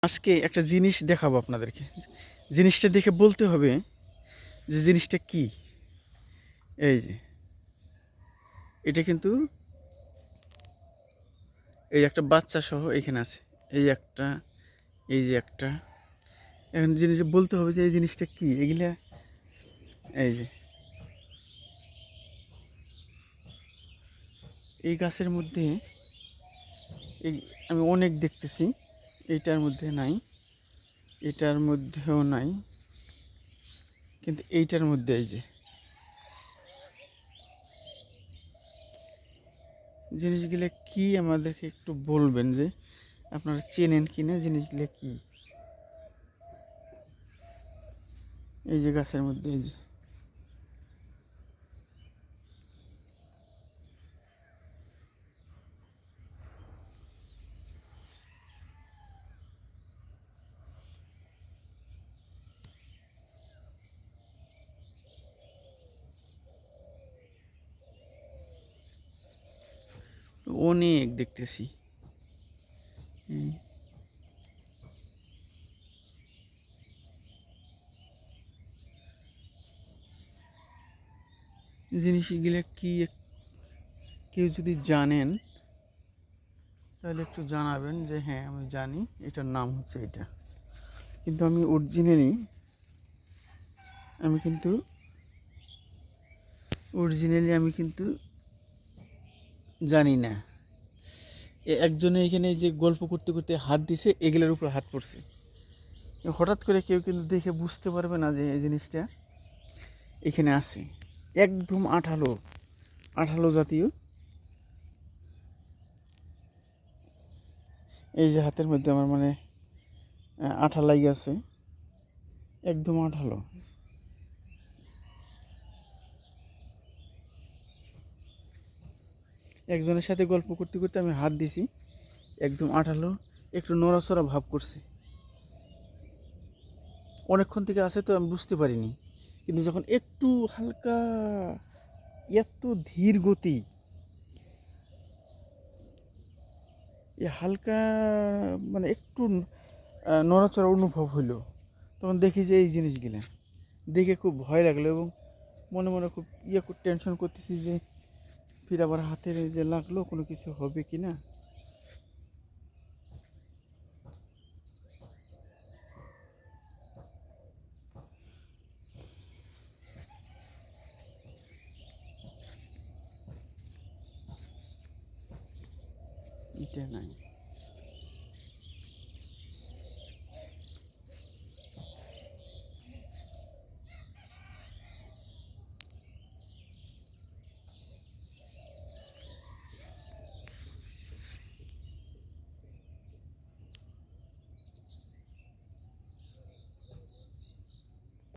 আজকে একটা জিনিস দেখাবো আপনাদেরকে। জিনিসটা দেখে বলতে হবে যে জিনিসটা কি। এই যে এটা কিন্তু এই একটা বাচ্চা সহ এখানে আছে। এই একটা, এই যে একটা। এখন জিনিস বলতে হবে যে এই জিনিসটা কি। এগুলা এই যে এই গাছের মধ্যে এই আমি অনেক দেখতেছি। এইটার মধ্যে নাই, এটার মধ্যেও নাই, কিন্তু এইটার মধ্যে এই যে জিনিসগুলো কি আমাদেরকে একটু বলবেন যে আপনারা চেনেন কিনা জিনিসগুলো কি। এই যে গাছের মধ্যে এই যে অনেক দেখতেছি। জিনিসগুলো কি কেউ যদি জানেন তাহলে একটু জানাবেন যে হ্যাঁ আমি জানি এটার নাম হচ্ছে এটা। কিন্তু আমি আমি কিন্তু অরিজিনালি জানি না। একজনে এখানে যে গল্প করতে করতে হাত দিছে, এগুলোর উপর হাত পড়ছে। হঠাৎ করে কেউ কিন্তু দেখে বুঝতে পারবে না যে এই জিনিসটা এখানে আছে। একদম আঠালো আঠালো জাতীয়। এই যে হাতের মধ্যে আমার মানে আঠা লাগে আছে, একদম আঠালো। একজনের সাথে গল্প করতে করতে আমি হাত দিছি, একদম আঠালো, একটু নড়াচড়া ভাব করছে। অনেকক্ষণ থেকে আছে তো আমি বুঝতে পারিনি, কিন্তু যখন একটু হালকা, এত ধীর গতি, এ হালকা মানে একটু নড়াচড়া অনুভব হইলো, তখন দেখি যে এই জিনিসগুলো দেখে খুব ভয় লাগলো এবং মনে মনে খুব টেনশন করতেছি যে ফির আবার হাতের যে লাগলো কোনো কিছু হবে কি না। এটা নাই।